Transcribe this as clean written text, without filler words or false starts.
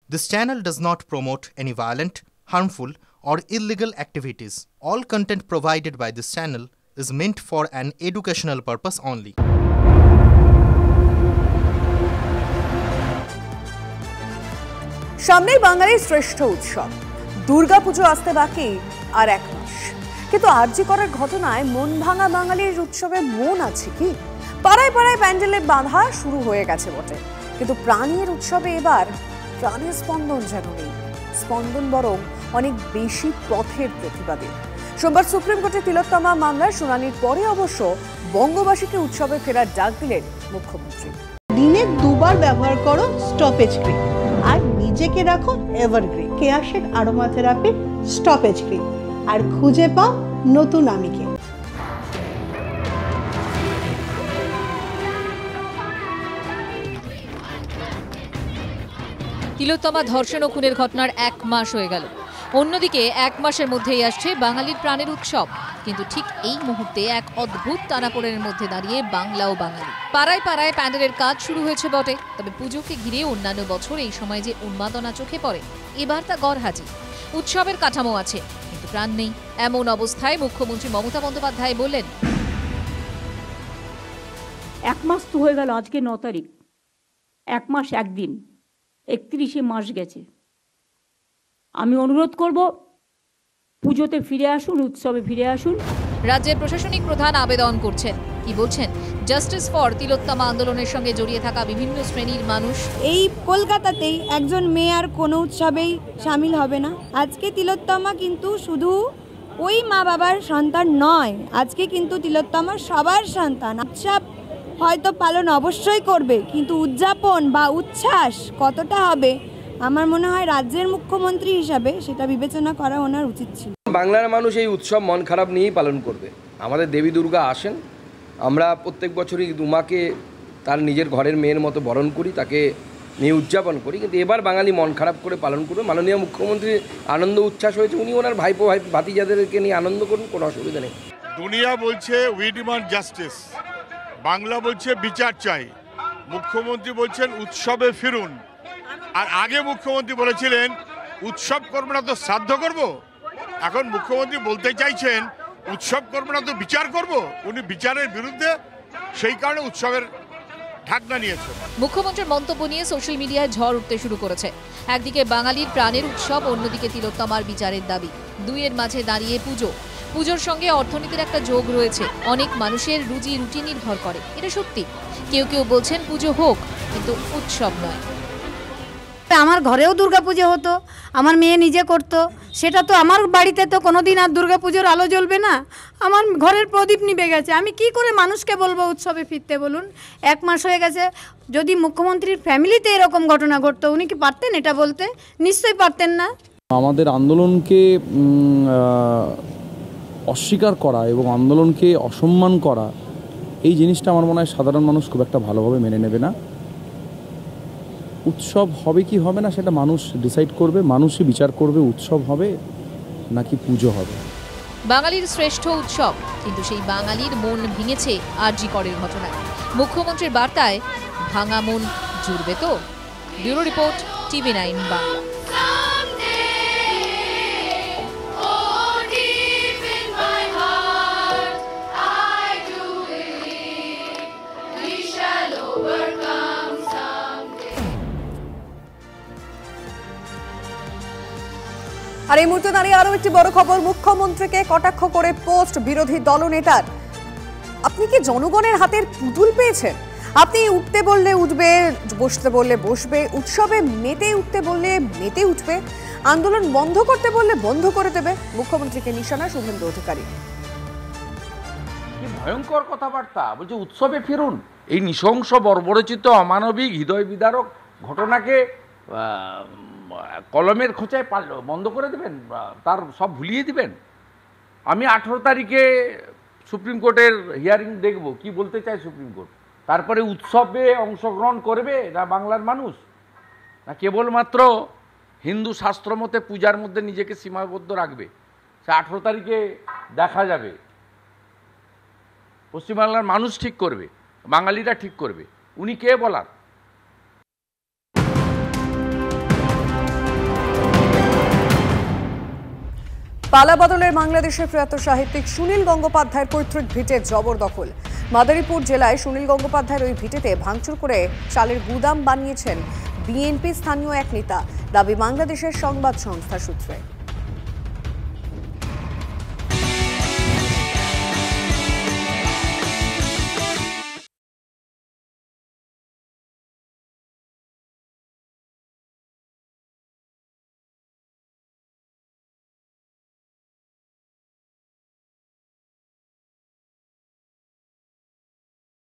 This channel does not promote any violent, harmful, or illegal activities. All content provided by this channel is meant for an educational purpose only. সামনেই বাঙালির শ্রেষ্ঠ উৎসব দুর্গাপুজো আসতে বাকি আর এক মাস, কিন্তু আরজি করার ঘটনায় মন ভাঙা বাঙালির উৎসবে মন আছে কি? পাড়ায় পাড়ায় প্যান্ডেলে বাঁধা শুরু হয়ে গেছে বটে, কিন্তু প্রাণের উৎসবে এবার প্রাণের স্পন্দন যেন নেই। স্পন্দন বরং অনেক বেশি পথের প্রতিবাদে। সোমবার সুপ্রিম কোর্টে তিলোত্তমা মামলার শুনানির পরে অবশ্য বঙ্গবাসীকে উৎসবে ফেরার ডাক দিলেন মুখ্যমন্ত্রী। দিনে দুবার ব্যবহার করো স্টপেজ ক্রিম আর নিজেকে রাখো এভারগ্রিন। কেয়াশের আরোমা থেরাপি স্টপেজ ক্রিম, আর খুঁজে পাও নতুন আমিকে। তিলোত্তমা ধর্ষণ ও খুনের ঘটনার 1 মাস হয়ে গেল। অন্যদিকে 1 মাসের মধ্যেই আসছে বাঙালির প্রাণের উৎসব, কিন্তু ঠিক এই মুহূর্তে এক অদ্ভুত টানাপোড়েনের মধ্যে দাঁড়িয়ে বাংলা ও বাঙালি। পাড়ায় পাড়ায় প্যান্ডেলের কাজ শুরু হয়েছে বটে, তবে পুজোকে ঘিরে অন্যান্য বছর এই সময় যে উন্মাদনা চোখে পড়ে, এবার তা গড়হাজি। উৎসবের কাঠামো আছে কিন্তু প্রাণ নেই। এমন অবস্থায় মুখ্যমন্ত্রী মমতা বন্দ্যোপাধ্যায় বললেন, 1 মাস তো হয়ে গেল, আজকে 9 তারিখ, 1 মাস 1 দিন, 31শে মাস গেছে। আমি অনুরোধ করব, পুজোতে ফিরে আসুন, উৎসবে ফিরে আসুন। রাজ্যের প্রশাসনিক প্রধান আবেদন করছেন, কি বলছেন? জাস্টিস ফর তিলোত্তমা আন্দোলনের সঙ্গে জড়িয়ে থাকা বিভিন্ন শ্রেণীর মানুষ। এই কলকাতাতেই একজন মেয়ে আর কোনো উৎসবেই সামিল হবে না। আজকে তিলোত্তমা কিন্তু শুধু ওই মা বাবার সন্তান নয়, আজকে কিন্তু তিলোত্তমা সবার সন্তান। উৎসব হয়তো পালন অবশ্যই করবে, কিন্তু উদযাপন বা উচ্ছ্বাস কতটা হবে আমার মনে হয় রাজ্যের মুখ্যমন্ত্রী হিসাবে সেটা বিবেচনা করা ওনার উচিত ছিল। বাংলার মানুষ এই উৎসব মন খারাপ নিয়েই পালন করবে। আমাদের দেবী দুর্গা আসেন, আমরা প্রত্যেক বছরই উমাকে তার নিজের ঘরের মেয়ের মতো বরণ করি, তাকে নিয়ে উদযাপন করি, কিন্তু এবার বাঙালি মন খারাপ করে পালন করবে। মাননীয় মুখ্যমন্ত্রীর আনন্দ উচ্ছ্বাস হয়েছে, উনি ওনার ভাইপো ভাতিজাদেরকে নিয়ে আনন্দ করুন, কোনো অসুবিধা নেই। দুনিয়া বলছে উই ডিমান্ড জাস্টিস, বাংলা বলছে বিচার চাই, মুখ্যমন্ত্রী বলছেন উৎসবে ফিরুন। আর আগে মুখ্যমন্ত্রী বলেছিলেন উৎসব করবো না তো শ্রাদ্ধ করব। এখন মুখ্যমন্ত্রী বলতে চাইছেন উৎসব করবো না তো বিচার করব। উনি বিচারের বিরুদ্ধে, সেই কারণে উৎসবের ঢাকনা নিয়েছেন। মুখ্যমন্ত্রীর মন্তব্য নিয়ে সোশ্যাল মিডিয়ায় ঝড় উঠতে শুরু করেছে। একদিকে বাঙালির প্রাণের উৎসব, অন্যদিকে তিলোত্তমার বিচারের দাবি। দুইয়ের মাঝে দাঁড়িয়ে পুজোর সঙ্গে অর্থনীতির একটা যোগ রয়েছে। অনেক মানুষের রুজি রুটি নির্ভর করে, এটা সত্যি। কেউ কেউ বলছেন পুজো হোক, কিন্তু উৎসব নয়। আমার ঘরেও দুর্গাপুজো হতো, আমার মেয়ে নিজে করতো, সেটা তো আমার বাড়িতে তো কোনোদিন আর দুর্গাপুজোর আলো জ্বলবে না। আমার ঘরের প্রদীপ নিভে গেছে, আমি কি করে মানুষকে বলবো উৎসবে ফিরতে বলুন? 1 মাস হয়ে গেছে। যদি মুখ্যমন্ত্রীর ফ্যামিলিতে এরকম ঘটনা ঘটতো, উনি কি পারতেন এটা বলতে? নিশ্চয়ই পারতেন না। আমাদের আন্দোলনকে অস্বীকার করা এবং আন্দোলনকে অসম্মান করা, এই জিনিসটা আমার মনে হয় সাধারণ মানুষ খুব একটা ভালোভাবে মেনে নেবে না। উৎসব হবে কি হবে না সেটা মানুষ ডিসাইড করবে, মানুষই বিচার করবে উৎসব হবে নাকি পুজো হবে। বাঙালির শ্রেষ্ঠ উৎসব, কিন্তু সেই বাঙালির মন ভেঙেছে আরজি করের ঘটনায়। মুখ্যমন্ত্রীর বার্তায় ভাঙা মন জুড়বে তো? Bureau report, TV9 Bangla. আর এই মুহূর্তে দাঁড়িয়ে আরো একটি বড় খবর, মুখ্যমন্ত্রীকে কটাক্ষ করে পোস্ট বিরোধী দলনেতার। আপনি কি জনগণের হাতের পুতুল পেয়েছেন? আপনি উঠতে বললে উঠবে, বসতে বললে বসবে, উৎসবে মেতে উঠতে বললে মেতে উঠবে, আন্দোলন বন্ধ করতে বললে বন্ধ করে দেবে। মুখ্যমন্ত্রীকে নিশানা শুভেন্দু অধিকারী। কি ভয়ঙ্কর কথাবার্তা বলছে, উৎসবে ফিরুন। এই নৃশংস বর্বরচিত অমানবিক হৃদয় বিদারক ঘটনাকে কলমের খোঁচায় বন্ধ করে দেবেন, তার সব ভুলিয়ে দিবেন। আমি 18 তারিখে সুপ্রিম কোর্টের হিয়ারিং দেখব, কি বলতে চায় সুপ্রিম কোর্ট। তারপরে উৎসবে অংশগ্রহণ করবে না বাংলার মানুষ, না কেবলমাত্র হিন্দু শাস্ত্র মতে পূজার মধ্যে নিজেকে সীমাবদ্ধ রাখবে, সে 18 তারিখে দেখা যাবে। পশ্চিমবাংলার মানুষ ঠিক করবে, বাঙালিরা ঠিক করবে। উনি কে বলার? পালাবদলের বাংলাদেশের প্রয়াত সাহিত্যিক সুনীল গঙ্গোপাধ্যায়ের পৈতৃক ভিটের জবরদখল। মাদারীপুর জেলায় সুনীল গঙ্গোপাধ্যায়ের ওই ভিটেতে ভাঙচুর করে চালের গুদাম বানিয়েছেন বিএনপি স্থানীয় এক নেতা, দাবি বাংলাদেশের সংবাদ সংস্থা সূত্রে।